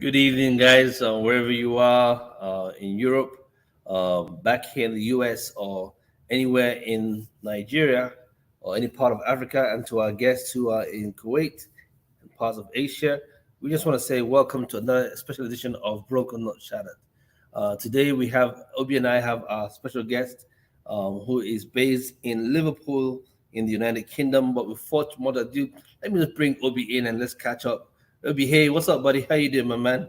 Good evening, guys, wherever you are in Europe, back here in the US, or anywhere in Nigeria or any part of Africa, and to our guests who are in Kuwait and parts of Asia. We just want to say welcome to another special edition of Broken Not Shattered. Today, we have Obi and I have our special guest who is based in Liverpool in the United Kingdom. But before more ado, let me just bring Obi in and let's catch up. Obi, hey, what's up, buddy? How you doing, my man?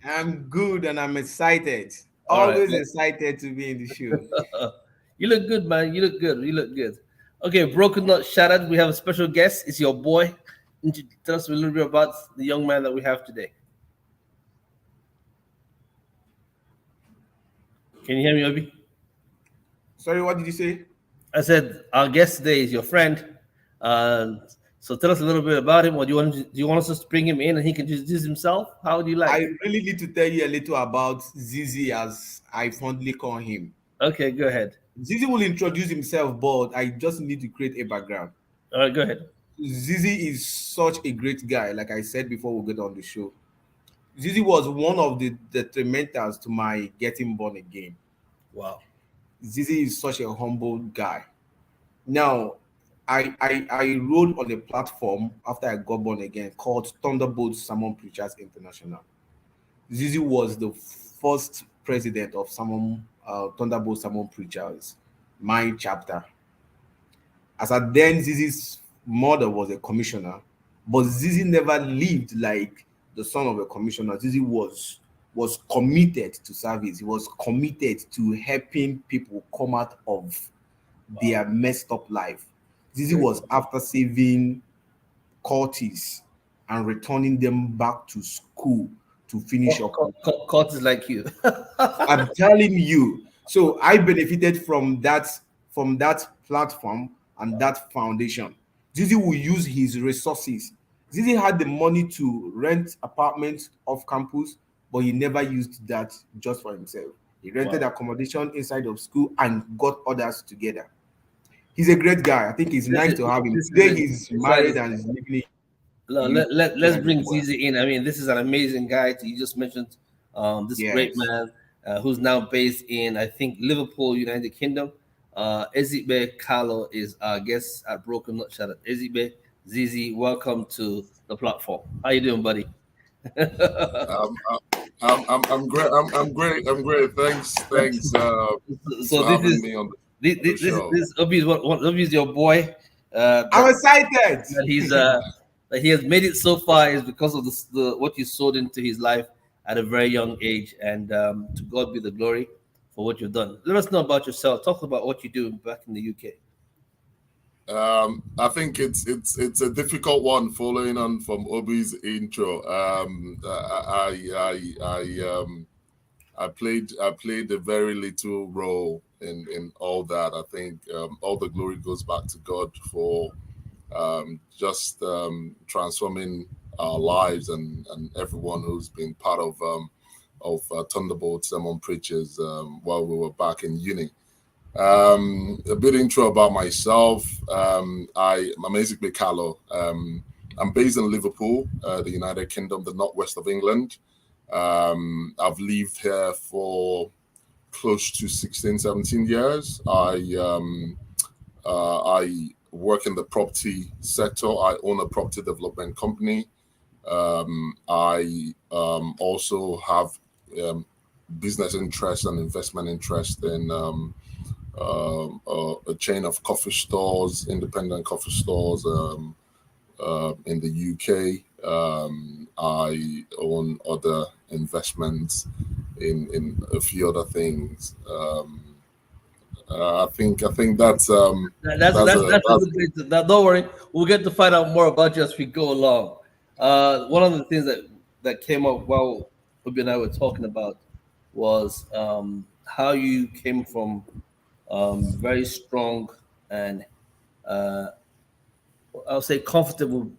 I'm good and I'm excited. All right, Always excited to be in the show. you look good, man. You look good. You look good. Okay, broken not shattered. We have a special guest. It's your boy. Tell us a little bit about the young man that we have today. Can you hear me, Obi? Sorry, what did you say? I said our guest today is your friend. So tell us a little bit about him. Or do you want us to bring him in and he can just introduce himself? How would you like? I really need to tell you a little about Zizi, as I fondly call him. Okay, go ahead. Zizi will introduce himself, but I just need to create a background. All right, go ahead. Zizi is such a great guy, like I said before we get on the show. Zizi was one of the detrimentals to my getting born again. Wow. Zizi is such a humble guy. Now, I rode on a platform after I got born again called Thunderbolt Sermon Preachers International. Zizi was the first president of Thunderbolt Sermon Preachers, my chapter. As at then, Zizi's mother was a commissioner, but Zizi never lived like the son of a commissioner. Zizi was committed to service. He was committed to helping people come out of their messed up life. Zizi was after saving cultists and returning them back to school to finish up. Court is like you. I'm telling you. So I benefited from that platform and that foundation. Zizi will use his resources. Zizi had the money to rent apartments off campus, but he never used that just for himself. He rented Wow. accommodation inside of school and got others together. He's a great guy. I think it's This nice is to have him. this is Today a, he's this guy married is and is living in No, UK let's as bring well. Zizi in. I mean, this is an amazing guy. You just mentioned this great Yes. man who's now based in, I think, Liverpool, United Kingdom. Ezibe Carlo is our guest at Broken Not Shattered. Ezibe, Zizi, welcome to the platform. How you doing, buddy? Um, I'm great. I'm great. I'm great. Thanks So for this having is me on this the this show. this Obi is what Obi is your boy. I'm That excited. that he's that he has made it so far is because of the what you sowed into his life at a very young age, and to God be the glory for what you've done. Let us know about yourself. Talk about what you do back in the UK. I think it's a difficult one following on from Obi's intro. I played a very little role in all that. I think all the glory goes back to God for just transforming our lives and everyone who's been part of Thunderbolt Sermon Preachers while we were back in uni. A bit intro about myself. I'm Ezekbe Kallo. I'm based in Liverpool, the United Kingdom, the northwest of England. I've lived here for close to 16, 17 years. I work in the property sector. I own a property development company. I also have um, business interest and investment interest in a chain of coffee stores, independent coffee stores in the UK. I own other investments in a few other things. I think That's a great. Don't worry, we'll get to find out more about you as we go along. One of the things that came up while Obi and I were talking about was how you came from very strong and uh, I'll say comfortable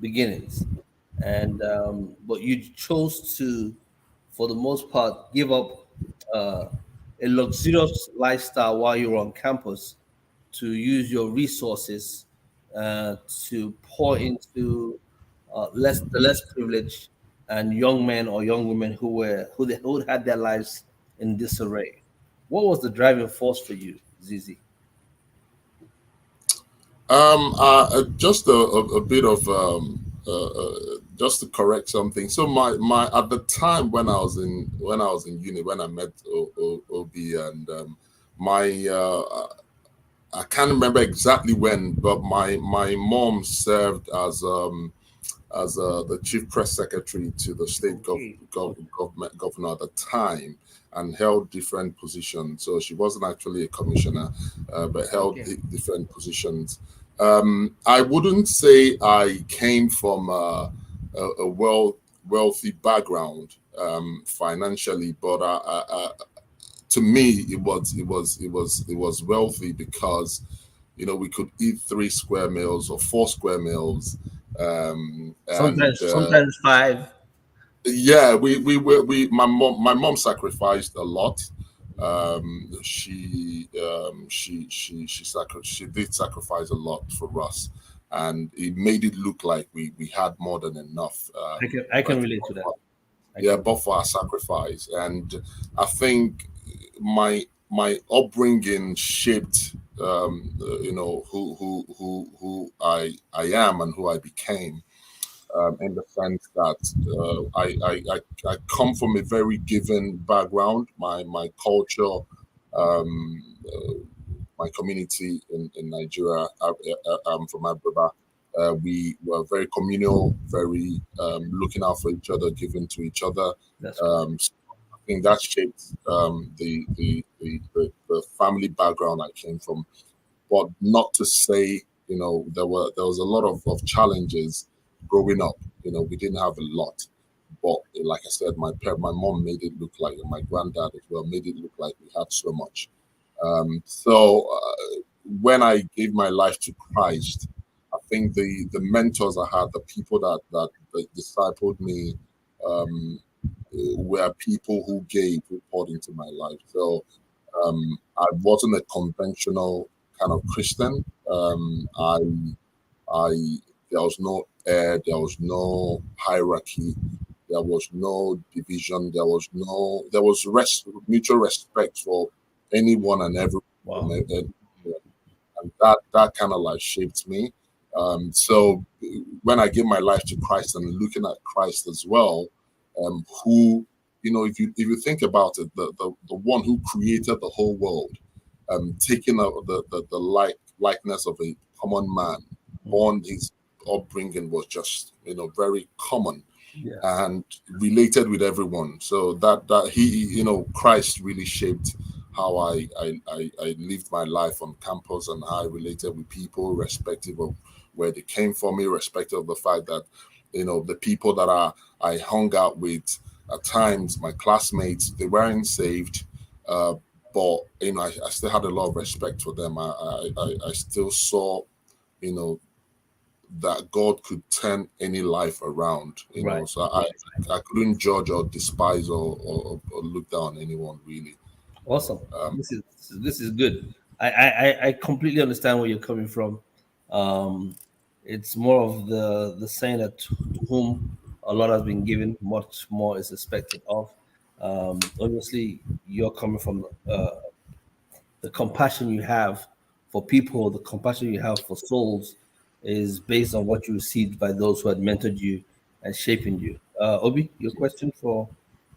beginnings, and but you chose to, for the most part, give up uh, a luxurious lifestyle while you were on campus to use your resources to pour into less privileged and young men or young women who had their lives in disarray. What was the driving force for you, Zizi? Just a bit of just to correct something. So my at the time when I was in uni, when I met Obi, and my I can't remember exactly when, but my mom served as the chief press secretary to the state government governor at the time, and held different positions. So she wasn't actually a commissioner, but held different positions. I wouldn't say I came from a wealthy background financially, but to me it was wealthy because we could eat 3 square meals or 4 square meals, and Sometimes five. yeah, we my mom sacrificed a lot. She did sacrifice a lot for us, and it made it look like we had more than enough. I can But relate to that. yeah, but for our sacrifice, and I think my upbringing shaped who I am and who I became, in the sense that I come from a very given background. My culture, my community in Nigeria, I'm from Abuja. We were very communal, very looking out for each other, giving to each other. That's cool. So I think that shaped the family background I came from. But not to say, there was a lot of challenges growing up. We didn't have a lot, but like I said, my mom made it look like, and my granddad as well made it look like we had so much. So when I gave my life to Christ, I think the mentors I had, the people that discipled me, um, were people who poured into my life. So I wasn't a conventional kind of Christian. I There was no air, there was no hierarchy, there was no division, there was mutual respect for anyone and everyone, Wow. and that kind of like shaped me. So when I gave my life to Christ and looking at Christ as well, who, if you think about it, the one who created the whole world, taking the likeness of a common man, born, his upbringing was just very common, Yeah. and related with everyone. So that he, Christ really shaped how I lived my life on campus, and how I related with people, respective of where they came from, irrespective of the fact that the people that I hung out with at times, my classmates, they weren't saved, but I still had a lot of respect for them. I still saw you know that God could turn any life around, Right. So I couldn't judge or despise or look down on anyone really. Awesome. Um, This is good. I completely understand where you're coming from. Um, it's more of the saying that to whom a lot has been given, much more is expected of. Obviously, you're coming from the compassion you have for people, the compassion you have for souls, is based on what you received by those who had mentored you and shaping you. Obi, your question for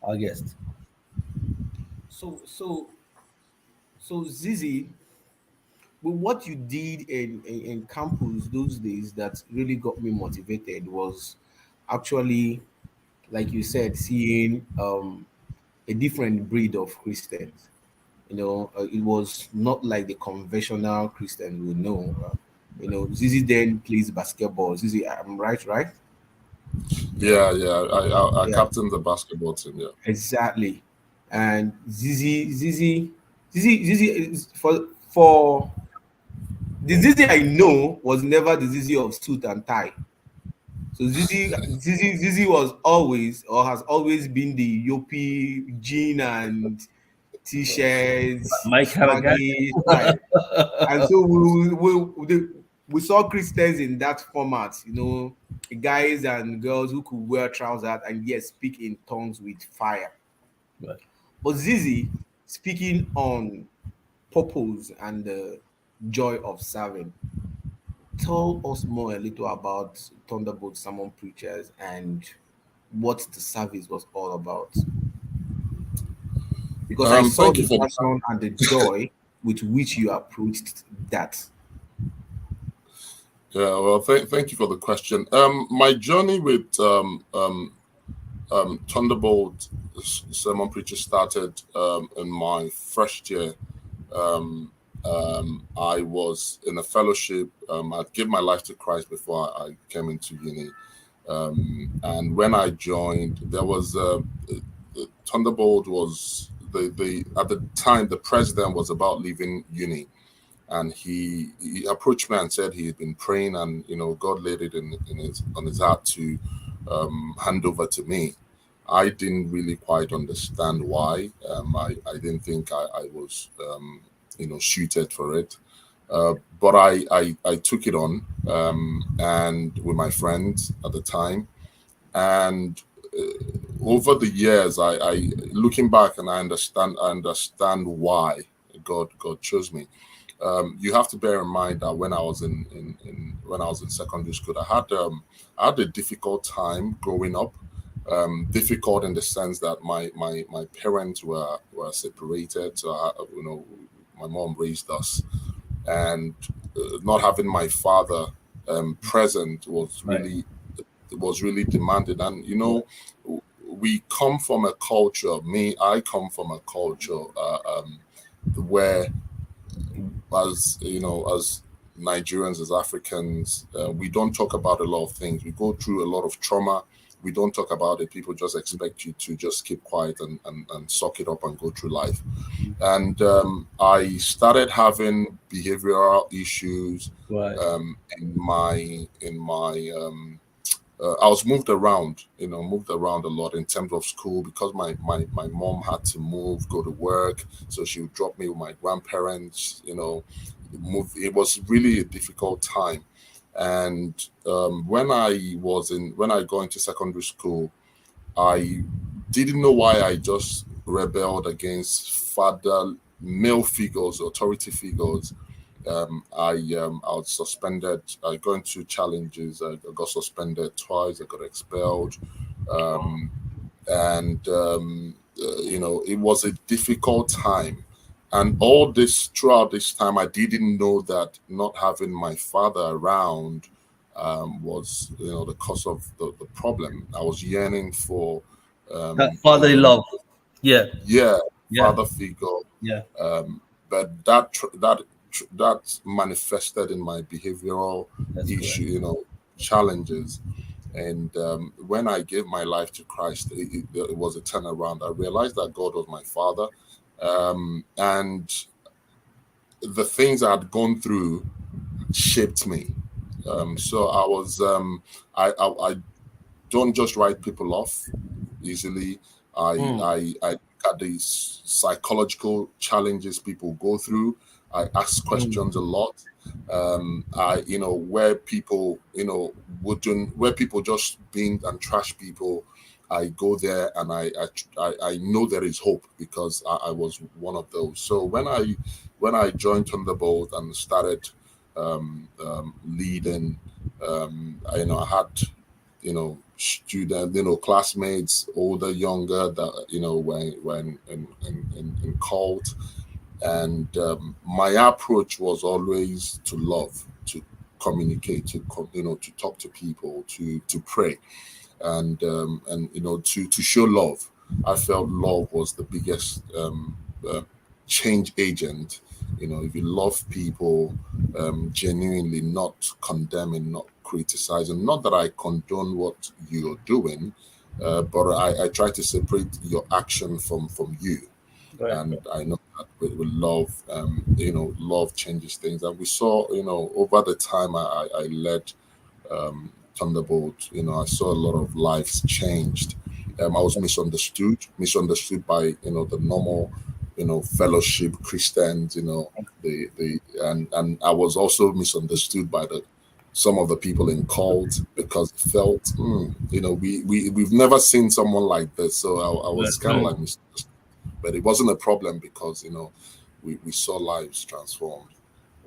our guest. So so so Zizi, but what you did in campus those days that really got me motivated was actually, like you said, seeing a different breed of Christians. It was not like the conventional Christian we know. Zizi then plays basketball. Zizi, I'm right, right? yeah, I Yeah, captained the basketball team. Yeah, exactly. And Zizi is for the Zizi I know was never the Zizi of suit and tie. So Zizi was always, or has always been, the Yopi jean and t-shirts, My kind of guy. swaggy style. And so we saw Christians in that format, guys and girls who could wear trousers and yet speak in tongues with fire. Right. But Zizi speaking on purpose and the joy of serving. Tell us more a little about Thunderbolt Sermon Preachers and what the service was all about. Because I saw Thank the you for passion and the joy with which you approached that. Yeah, well, thank you for the question. My journey with Thunderbolt Sermon Preacher started in my first year. I was in a fellowship. I gave my life to Christ before I came into uni. And when I joined, there was Thunderbolt was the at the time the president was about leaving uni, and he approached me and said he had been praying, and God laid it on his heart to hand over to me. I didn't really quite understand why. I didn't think I was suited for it. But I took it on, and with my friends at the time, and over the years, I looking back, and I understand why God chose me. You have to bear in mind that when I was when I was in secondary school, I had a difficult time growing up. Difficult in the sense that my parents were separated. So my mom raised us, and not having my father present was really demanded. And we come from a culture. I come from a culture where, as as Nigerians, as Africans, we don't talk about a lot of things. We go through a lot of trauma. We don't talk about it. People just expect you to just keep quiet and suck it up and go through life. And I started having behavioral issues. Right. I was moved around a lot in terms of school, because my mom had to move, go to work, so she would drop me with my grandparents. Move. It was really a difficult time. And when I got into secondary school, I didn't know why I just rebelled against male figures, authority figures. I was suspended. I got into challenges. I got suspended twice. I got expelled, and it was a difficult time. And all this throughout this time, I didn't know that not having my father around was the cause of the problem. I was yearning for That fatherly love. Yeah. yeah, Yeah. father figure. Yeah. But that manifested in my behavioral issue, challenges. And when I gave my life to Christ, it was a turnaround. I realized that God was my father, and the things I had gone through shaped me. So I was, I don't just write people off easily. I at these psychological challenges people go through. I ask questions a lot. Where people, where people just being and trash people, I go there and I know there is hope, because I was one of those. So when I joined Thunderbolt and started leading, I had student, classmates, older, younger, that when in cult, and my approach was always to love, to communicate, to talk to people, to pray, and to show love. I felt love was the biggest change agent. If you love people genuinely, not condemning, not criticizing, not that I condone what you're doing, but I try to separate your action from you. Right. And I know that with love, love changes things. And we saw, over the time I led Thunderbolt, I saw a lot of lives changed. I was misunderstood by, the normal, fellowship Christians, and I was also misunderstood by some of the people in cult because it felt, we've never seen someone like this. So I was kind of like misunderstood. But it wasn't a problem because, we saw lives transformed.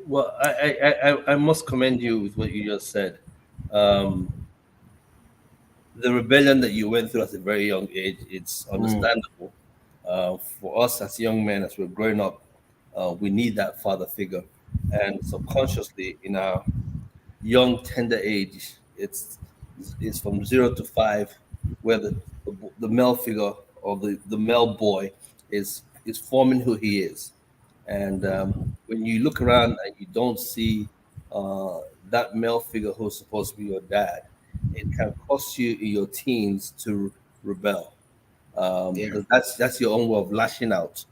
Well, I must commend you with what you just said. Um, the rebellion that you went through at a very young age, it's understandable. For us as young men, as we're growing up, we need that father figure. And subconsciously, in our young, tender age, it's from 0 to 5, where the male figure or the male boy is forming who he is. And when you look around and you don't see uh, that male figure who's supposed to be your dad, it can cost you in your teens to rebel, Yeah. because that's your own way of lashing out.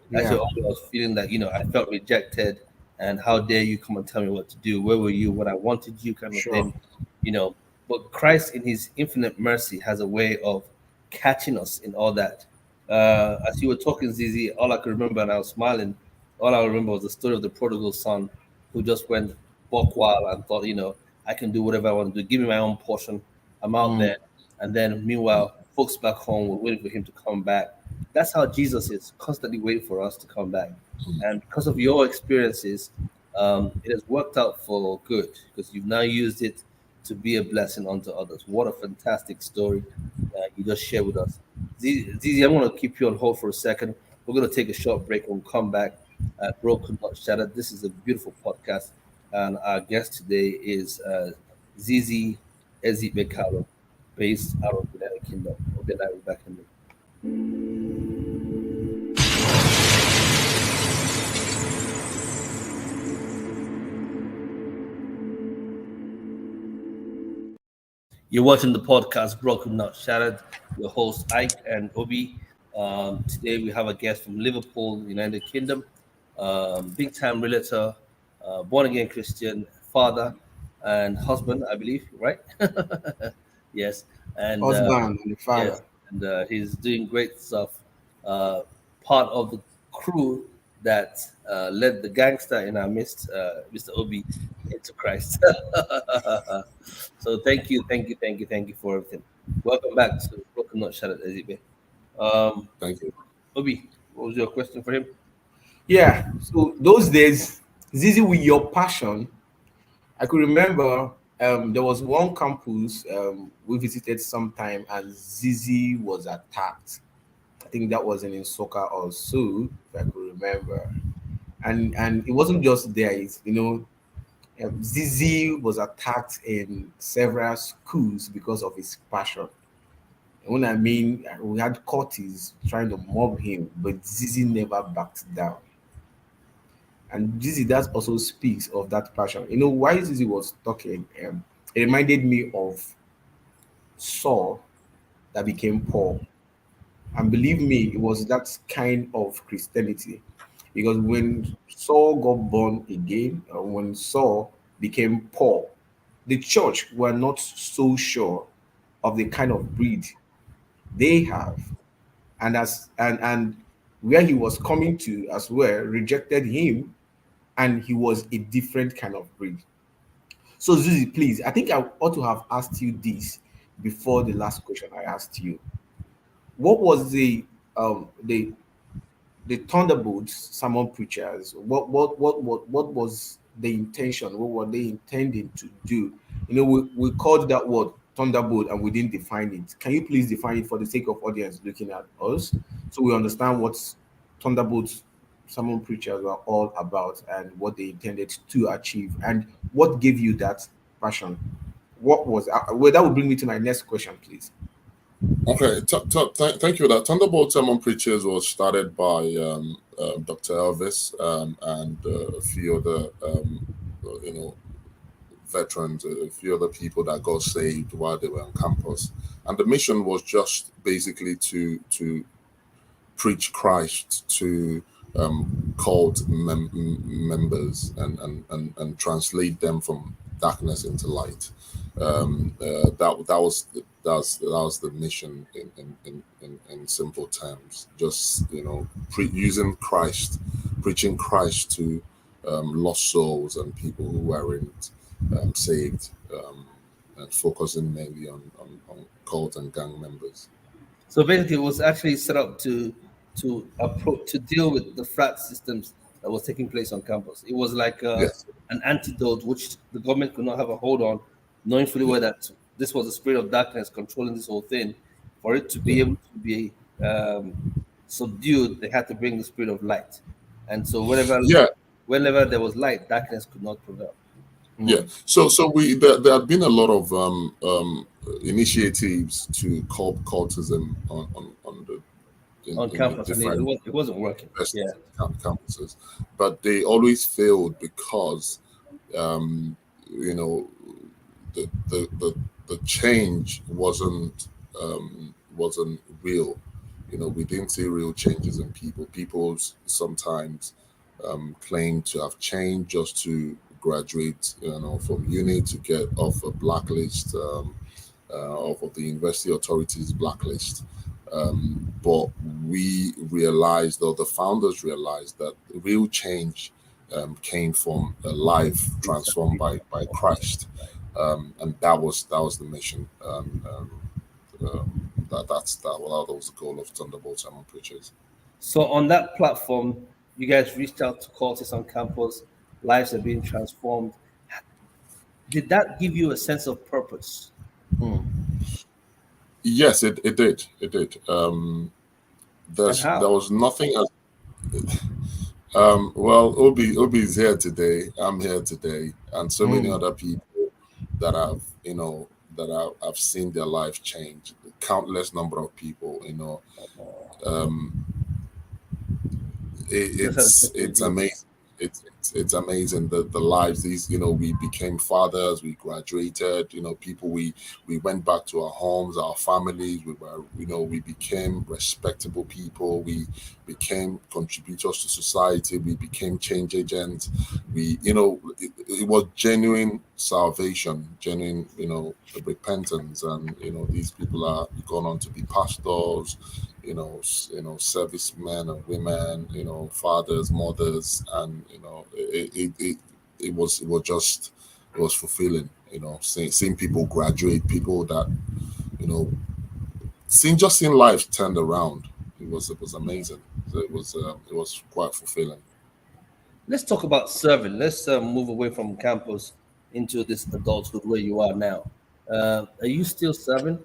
That's Yeah. your own way of feeling that I felt rejected, and how dare you come and tell me what to do? Where were you when I wanted you? Kind of Sure. thing, you know. But Christ, in His infinite mercy, has a way of catching us in all that. As you were talking, Zizi, all I could remember, and I was smiling. All I remember was the story of the prodigal son who just went buck wild and thought, I can do whatever I want to do. Give me my own portion. I'm out Mm. there. And then, meanwhile, folks back home were waiting for him to come back. That's how Jesus is, constantly waiting for us to come back. And because of your experiences, it has worked out for good, because you've now used it to be a blessing unto others. What a fantastic story you just shared with us. Zizi, I'm going to keep you on hold for a second. We're going to take a short break and we'll come back. Broken Not Shattered. This is a beautiful podcast. And our guest today is Zizi Ezibekalo, based out of the United Kingdom. We'll be right back in a minute. You're watching the podcast Broken Not Shattered. Your host Ike and Obi. Today we have a guest from Liverpool, United Kingdom. Big time realtor, born again Christian, father and husband, I believe, right? Yes, and Husband and the yes, father. and he's doing great stuff. Part of the crew that led the gangster in our midst, Mr. Obi, into Christ. So thank you for everything. Welcome back to Broken Not Shattered, Ezibe. Thank you. Obi, what was your question for him? Yeah. So those days, Zizi, with your passion, I could remember there was one campus we visited sometime, and Zizi was attacked. I think that was in soccer or so, if I could remember. And it wasn't just there. Zizi was attacked in several schools because of his passion. And when I mean, we had Curtis trying to mob him, but Zizi never backed down. And Zizi, that also speaks of that passion. Why Zizi was talking, it reminded me of Saul that became Paul. And believe me, it was that kind of Christianity. Because when Saul got born again, when Saul became Paul, the church were not so sure of the kind of breed they have. And where he was coming to as well rejected him, and he was a different kind of breed. So Zuzi, please, I think I ought to have asked you this before the last question I asked you. What was the Thunderbolts sermon preachers? What was the intention? What were they intending to do? We called that word Thunderbolt and we didn't define it. Can you please define it for the sake of audience looking at us, so we understand what Thunderbolts sermon preachers were all about and what they intended to achieve, and what gave you that passion? What was well, that will bring me to my next question, please. Okay, thank you for that. Thunderbolt Sermon Preachers was started by Dr. Elvis and a few other, veterans, a few other people that got saved while they were on campus. And the mission was just basically to preach Christ to cult members and translate them from darkness into light. That was the mission in simple terms. Just using Christ, preaching Christ to lost souls and people who weren't saved, and focusing mainly on cult and gang members. So basically, it was actually set up to deal with the frat systems that was taking place on campus. It was like Yes, an antidote which the government could not have a hold on, knowing fully yeah, well that this was the spirit of darkness controlling this whole thing. For it to yeah, be able to be subdued, they had to bring the spirit of light. And so yeah. whenever there was light, darkness could not prevail. Yeah. So there have been a lot of initiatives to curb cultism on the On in the campus, and different it wasn't working. Yeah. universities and campuses, but they always failed because um, you know the change wasn't real. We didn't see real changes in people. People sometimes claim to have changed just to graduate, from uni to get off a blacklist, off of the university authorities blacklist. But we realized, or the founders realized, that real change came from a life transformed by Christ, and that was the mission. That was the goal of Thunderbolt Sermon Preachers. So on that platform, you guys reached out to cultists on campus. Lives are being transformed. Did that give you a sense of purpose? Hmm. Yes, it did. It did. And There how? was nothing as well. Obi is here today. I'm here today, and so many Hmm. other people that I've seen their life change. Countless number of people. Um, You just had a it's testimony. amazing. It's amazing the lives these, we became fathers, we graduated, people, we went back to our homes, our families, we became respectable people, we became contributors to society, we became change agents. It was genuine salvation, genuine, repentance, and these people are gone on to be pastors, servicemen and women, fathers, mothers, and it was fulfilling, seeing people graduate, people that, you know, seeing life turned around. It was amazing. So it was quite fulfilling. Let's talk about serving. Let's move away from campus into this adulthood where you are now. Are you still serving?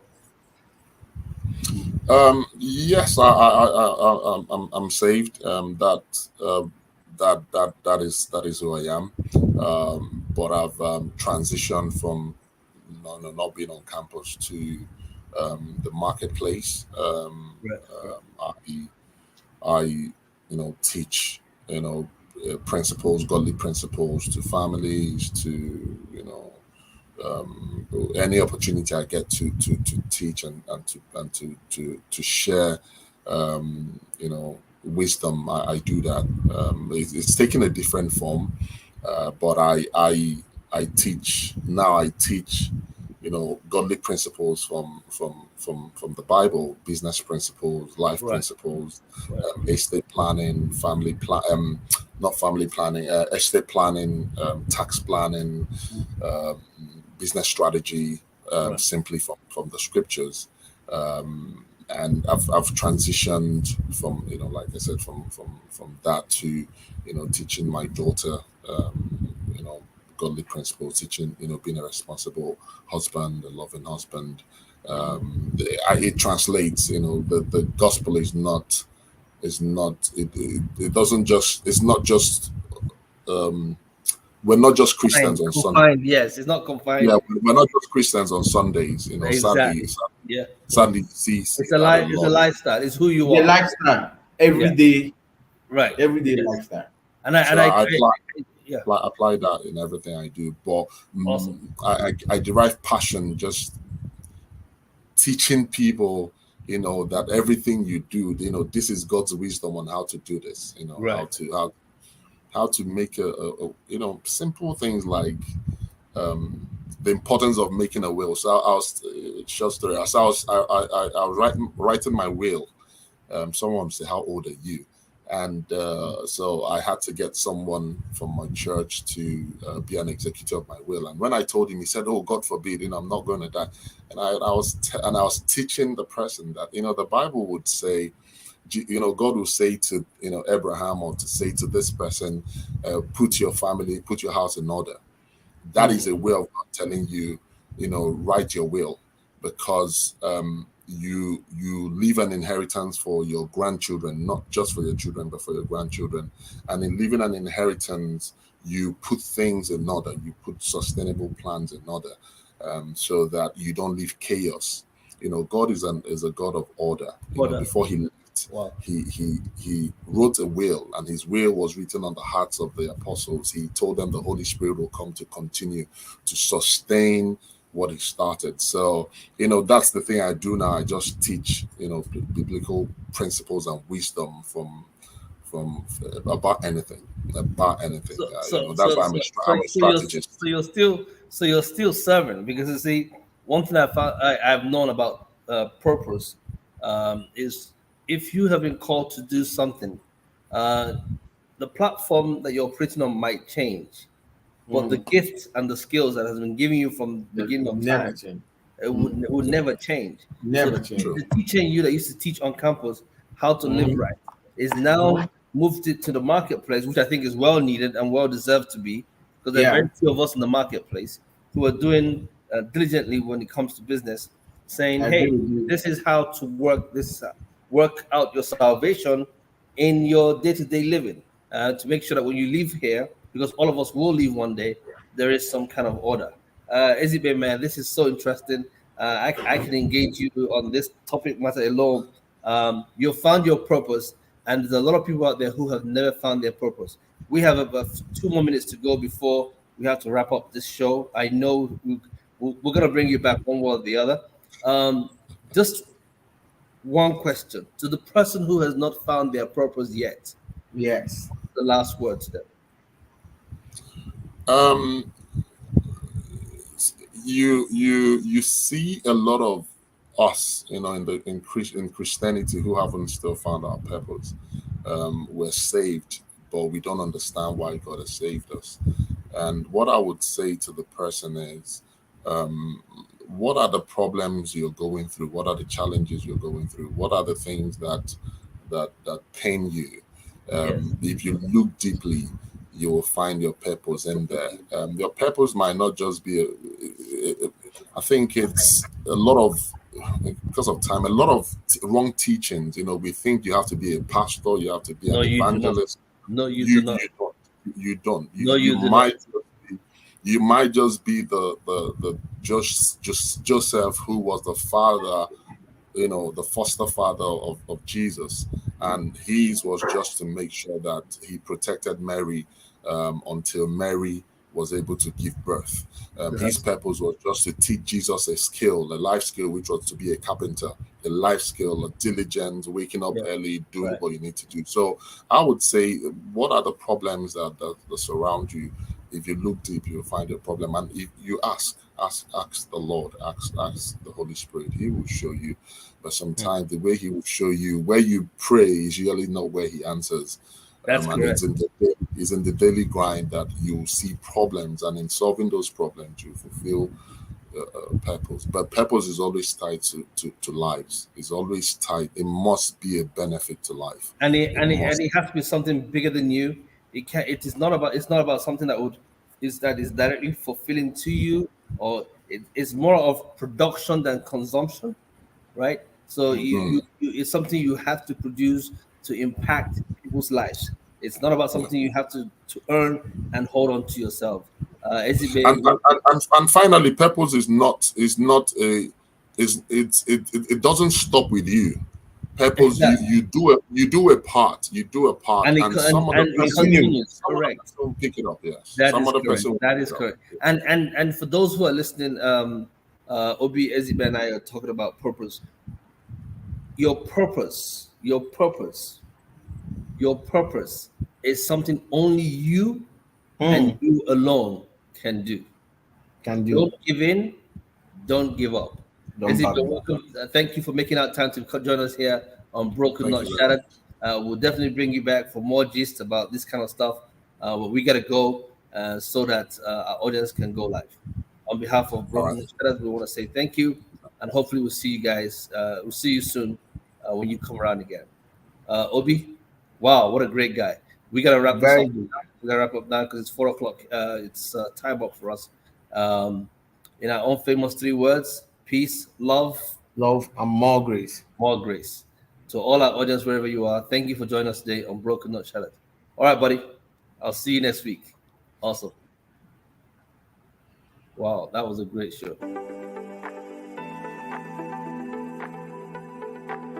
Yes, I'm saved. That is who I am. But I've transitioned from not being on campus to the marketplace. Right. Right. I teach principles, godly principles to families, to any opportunity I get to teach and to share wisdom, I do that. It's taking a different form, but I teach now. I teach godly principles from the Bible, business principles, life Right. principles, Right. estate planning, not family planning, estate planning, tax planning, um, business strategy, Right. simply from the scriptures. And I've transitioned from, like I said, from that to teaching my daughter godly principles, teaching being a responsible husband, a loving husband. It translates. The gospel it doesn't just it's not just we're not just Christians on Sunday. Confined. Yes, it's not confined. Yeah, we're not just Christians on Sundays. Exactly. Yeah. Yeah. Sadly, see It's a that a life. It's a lot. lifestyle. It's who you The are. lifestyle, Yeah. Right. everyday Yes. lifestyle. So I Yeah. apply that in everything I do. But Awesome. I derive passion just teaching people, that everything you do, this is God's wisdom on how to do this. Right. How to make simple things like the importance of making a will. So I was short story. As I was writing my will. Someone say, "How old are you?" And so I had to get someone from my church to be an executor of my will. And when I told him, he said, "Oh, God forbid, I'm not going to die." And I was teaching the person that the Bible would say, God will say to Abraham, or to say to this person, put your family, put your house in order. That is a way of God telling you, write your will, because you leave an inheritance for your grandchildren, not just for your children, but for your grandchildren. And in leaving an inheritance, you put things in order, you put sustainable plans in order, so that you don't leave chaos. God is a God of order. Before he left, Wow. he wrote a will, and his will was written on the hearts of the apostles. He told them the Holy Spirit will come to continue to sustain what he started. So that's the thing I do now. I just teach biblical principles and wisdom from about anything. That's why I'm a strategist. So you're still serving, because you see, one thing I've known about purpose is, if you have been called to do something, uh, the platform that you're operating on might change, but the gifts and the skills that has been given you from the beginning of never time, change. it would never change. Never So change. the teaching you that used to teach on campus how to live right is now moved it to the marketplace, which I think is well needed and well deserved to be, because there are very few of us in the marketplace who are doing diligently when it comes to business, saying, I "Hey, agree with you. this is how to work out your salvation in your day-to-day living, to make sure that when you leave here, because all of us will leave one day, there is some kind of order." Ezibe, man, this is so interesting. I can engage you on this topic matter alone. You've found your purpose, and there's a lot of people out there who have never found their purpose. We have about 2 more minutes to go before we have to wrap up this show. I know we're going to bring you back one way or the other. Just one question to the person who has not found their purpose yet. Yes. The last word to them. Um, you see a lot of us, in Christianity, who haven't still found our purpose. We're saved, but we don't understand why God has saved us. And what I would say to the person is, what are the problems you're going through? What are the challenges you're going through? What are the things that pain you? If you look deeply, you will find your purpose in there. Your purpose might not just be I think it's a lot of, because of time, a lot of wrong teachings. We think you have to be a pastor, you have to be No, an you do not. evangelist. No, you do not. You don't. No, You you do might not. you might just be the just Joseph, who was the father, the foster father of Jesus, and his was just to make sure that he protected Mary, until Mary was able to give birth. His purpose was just to teach Jesus a skill, a life skill, which was to be a carpenter, a life skill, a diligent, waking up early, doing what you need to do. So I would say, what are the problems that surround you? If you look deep, you'll find a problem. And if you ask the Lord, ask the Holy Spirit, He will show you. But sometimes the way He will show you, where you pray is usually not where He answers. That's And correct. it's in the daily grind that you see problems, and in solving those problems, you fulfill purpose. But purpose is always tied to lives. It's always tied. It must be a benefit to life. And it has to be something bigger than you. It can. It is not about. It's not about something that is directly fulfilling to you, or it's more of production than consumption, right? So it's something you have to produce to impact people's lives. It's not about something you have to earn and hold on to yourself. and, Ezibe, and finally, purpose is not a is it doesn't stop with you. Purpose, exactly, you do a part, and and some other it person continues. Correct. will pick it up. Yes, That some is other correct. person will That pick is it up. correct. And for those who are listening, Obi, Ezibe, and I are talking about purpose. Your purpose, your purpose, your purpose is something only you and you alone can do. Can do. Don't give in. Don't give up. Don't Ezibe, back down. welcome. Thank you for making out time to join us here on Broken Thank Not you very Shattered. much. We'll definitely bring you back for more gist about this kind of stuff. But we gotta go so that our audience can go live. On behalf of All right. Broken Shadows, we want to say thank you, and hopefully we'll see you guys. We'll see you soon when you come around again. Obi, wow, what a great guy. We gotta wrap this Very up. good. We gotta wrap up now because it's 4 o'clock. It's time up for us. Um, in our own famous three words: peace, love, Love and more grace. more grace. To all our audience, wherever you are, thank you for joining us today on Broken Not Challenge. All right, buddy. I'll see you next week. Awesome. Wow, that was a great show.